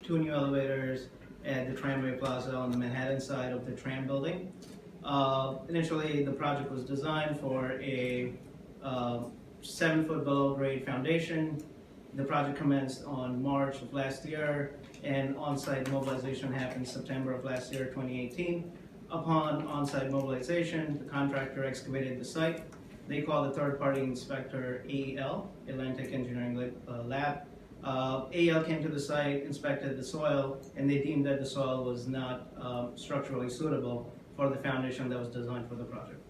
2 new elevators at the Tramway Plaza on the Manhattan side of the Tram building. Initially, the project was designed for a 7-foot below grade foundation. The project commenced on March of last year, and on-site mobilization happened September of last year, 2018. Upon on-site mobilization, the contractor excavated the site. They called the third-party inspector AEL, Atlantic Engineering Lab. AEL came to the site, inspected the soil, and they deemed that the soil was not structurally suitable for the foundation that was designed for the project.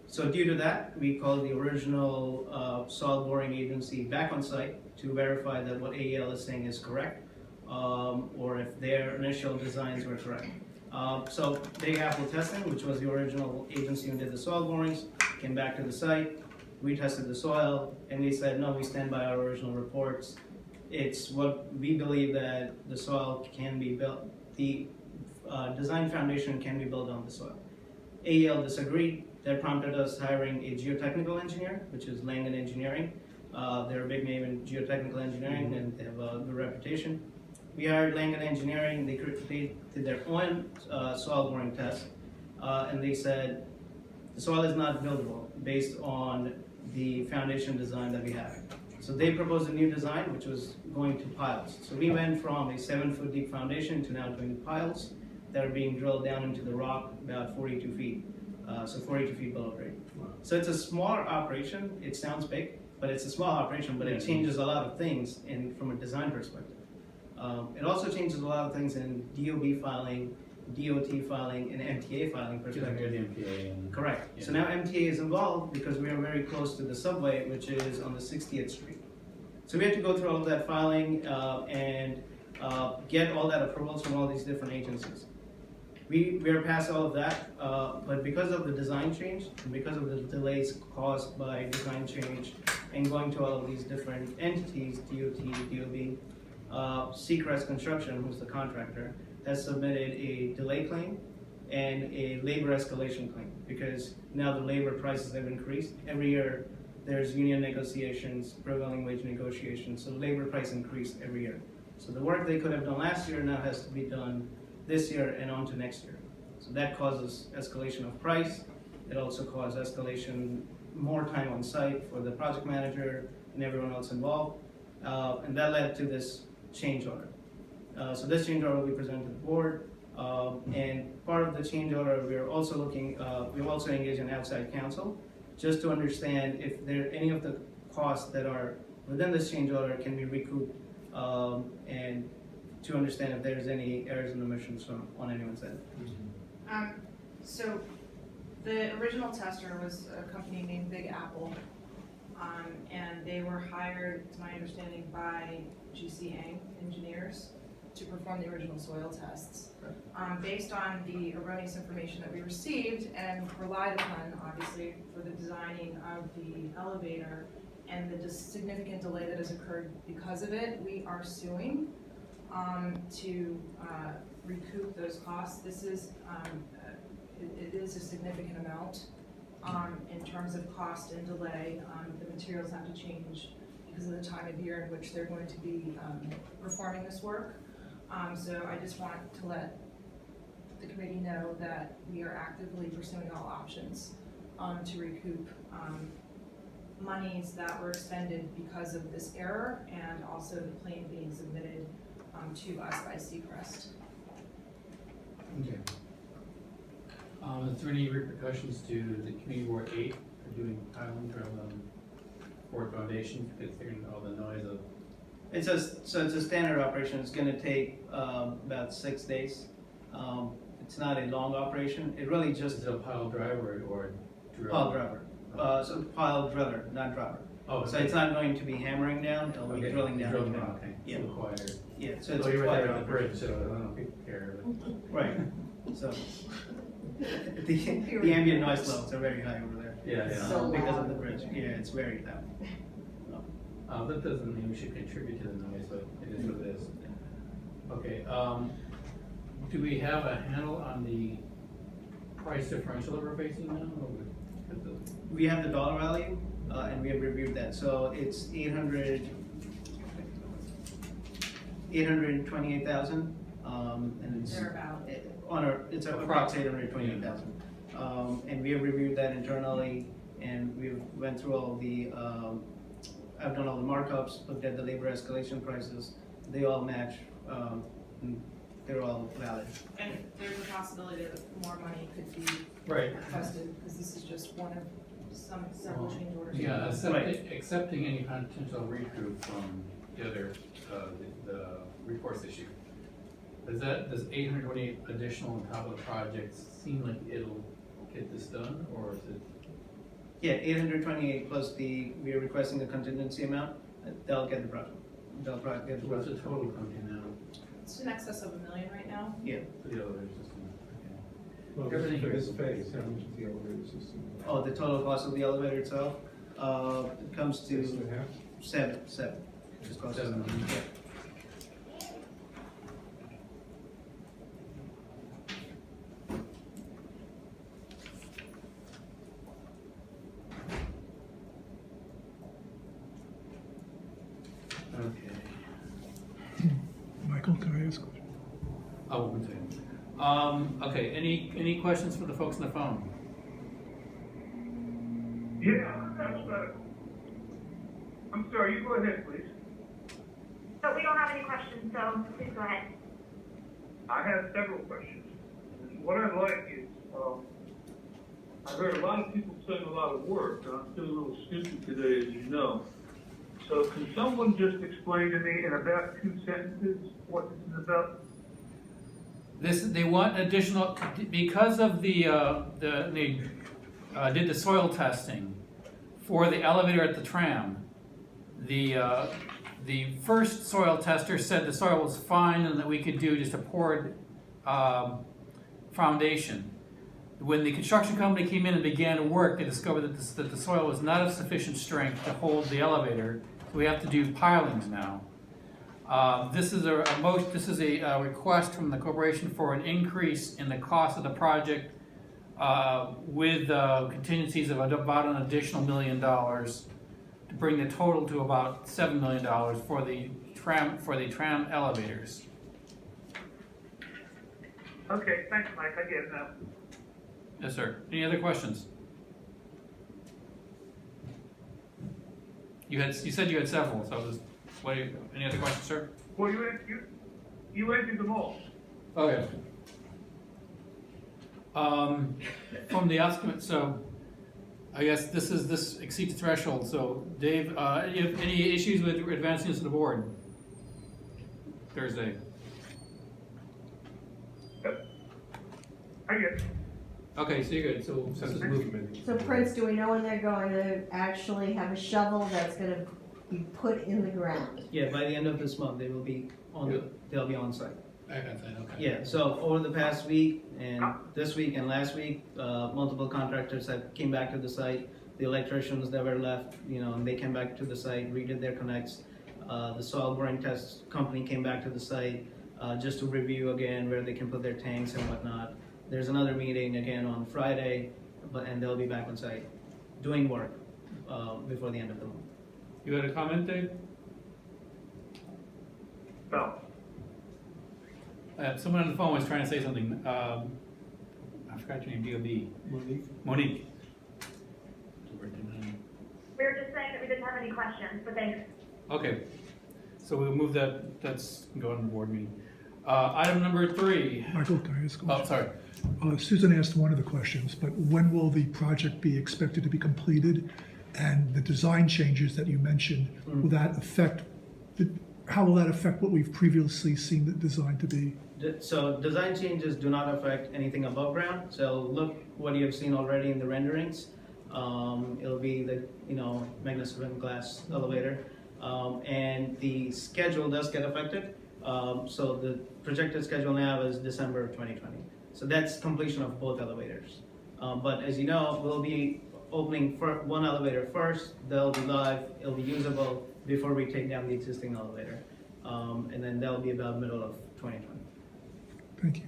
So due to that, we called the original soil boring agency back on site to verify that what AEL is saying is correct, or if their initial designs were correct. So Big Apple Testing, which was the original agency who did the soil borings, came back to the site, we tested the soil, and they said, no, we stand by our original reports. It's what we believe that the soil can be built, the design foundation can be built on the soil. AEL disagreed. That prompted us hiring a geotechnical engineer, which is Langen Engineering. They're a big name in geotechnical engineering and they have a good reputation. We hired Langen Engineering. They did their own soil boring test, and they said the soil is not buildable based on the foundation design that we have. So they proposed a new design, which was going to piles. So we went from a 7-foot deep foundation to now doing piles that are being drilled down into the rock about 42 feet. So 42 feet below grade. Wow. So it's a small operation. It sounds big, but it's a small operation, but it changes a lot of things from a design perspective. It also changes a lot of things in DOB filing, DOT filing, and MTA filing perspective. The MPA and Correct. Yeah. So now MTA is involved because we are very close to the subway, which is on the 60th Street. So we have to go through all of that filing and get all that approvals from all these different agencies. We are past all of that, but because of the design change, and because of the delays caused by design change and going to all of these different entities, DOT, DOB, Seacrest Construction, who's the contractor, has submitted a delay claim and a labor escalation claim because now the labor prices have increased. Every year there's union negotiations, prevailing wage negotiations, so labor price increased every year. So the work they could have done last year now has to be done this year and on to next year. So that causes escalation of price. It also caused escalation, more time on site for the project manager and everyone else involved. And that led to this change order. So this change order will be presented to the board. And part of the change order, we're also engaged an outside counsel just to understand if there any of the costs that are within this change order can be recouped and to understand if there's any errors and omissions on anyone's end. So the original tester was a company named Big Apple, and they were hired, to my understanding, by GC engineers to perform the original soil tests. Based on the erroneous information that we received and relied upon, obviously, for the designing of the elevator and the significant delay that has occurred because of it, we are suing to recoup those costs. This is, it is a significant amount in terms of cost and delay. The materials have to change because of the time of year in which they're going to be performing this work. So I just want to let the committee know that we are actively pursuing all options to recoup monies that were expended because of this error and also the claim being submitted to us by Seacrest. Okay. Is there any repercussions to the Community Board 8 for doing piling from Ford Foundation, considering all the noise of? It's a standard operation. It's going to take about 6 days. It's not a long operation. It really just Is it a pile driver or drill? pile driver. So pile driller, not driver. Oh, So it's not going to be hammering down. It'll be drilling down. Drilling down, okay. Yeah. So quiet. Yeah. So it's Oh, a you're right quiet there on the bridge, operation. so I don't know if people care. But Right. So the ambient noise levels are very high over there. yeah. So Because of loud. the bridge. Yeah, it's very loud. That doesn't mean we should contribute to the noise, but it is what it is. Okay, do we have a handle on the price differential that we're facing now? We have the dollar value, and we have reviewed that. So it's $828,000, and it's They're about, it's approx 828,000. And we have reviewed that internally, and we've went through all the, I've done all the markups, looked at the labor escalation prices, they all match, and they're all valid. and there's a possibility that more money could be Right. requested, because this is just one of several change orders. Yeah, Right. accepting any potential recoup from the other, the recourse issue. Does 828 additional on top of the project seem like it'll get this done, or is it? Yeah, 828 plus we are requesting a contingency amount, they'll get the project. They'll probably get the What's the project. total coming in now It's in excess of $1 million right now. Yeah. for the elevator system? Okay. Well, Everything for here this is- phase, how much is the elevator system? Oh, the total cost of the elevator itself, it comes to 6.5? seven. Just cost $7 million. Yeah. Okay. Michael, can I ask a question? Oh, one second. Okay, any questions for the folks on the phone? Yeah, that's better. I'm sorry, you go ahead, please. So we don't have any questions, so please go ahead. I have several questions. What I'd like is, I heard a lot of people saying a lot of work, and I'm feeling a little stupid today, as you know. So can someone just explain to me in about 2 sentences what this is about? They want additional, because of they did the soil testing for the elevator at the tram. The first soil tester said the soil was fine and that we could do just a poured foundation. When the construction company came in and began work, they discovered that the soil was not of sufficient strength to hold the elevator, so we have to do pilings now. This is a request from the corporation for an increase in the cost of the project with contingencies of about an additional $1 million to bring the total to about $7 million for the tram elevators. Okay, thanks, Mike, I get it now. Yes, sir. Any other questions? You said you had several, so any other questions, sir? Well, you answered them all. Okay. From the estimate, so I guess this exceeds the threshold, so Dave, you have any issues with advancing this to the board? Thursday. I get it. Okay, so you're good, so this is moved. So Prince, do we know when they're going to actually have a shovel that's gonna be put in the ground? Yeah, by the end of this month, they'll be on site. I got that, okay. Yeah, so over the past week and this week and last week, multiple contractors have came back to the site. The electricians that were left, and they came back to the site, redid their connects. The soil boring test company came back to the site just to review again where they can put their tanks and whatnot. There's another meeting again on Friday, and they'll be back on site doing work before the end of the month. You had a comment, Dave? No. Someone on the phone was trying to say something. I forgot your name, DOB. Monique. We were just saying that we didn't have any questions, but thanks. Okay, so we'll move that's going to the board meeting. Item number 3. Michael, can I ask a Oh, question? sorry. Susan asked one of the questions, but when will the project be expected to be completed? And the design changes that you mentioned, will that affect, how will that affect what we've previously seen the design to be? So design changes do not affect anything above ground. So look what you have seen already in the renderings. It'll be the magnificent glass elevator, and the schedule does get affected. So the projected schedule now is December of 2020. So that's completion of both elevators. But as you know, we'll be opening for one elevator first. They'll be live. It'll be usable before we take down the existing elevator, and then that'll be about middle of 2020. Thank you.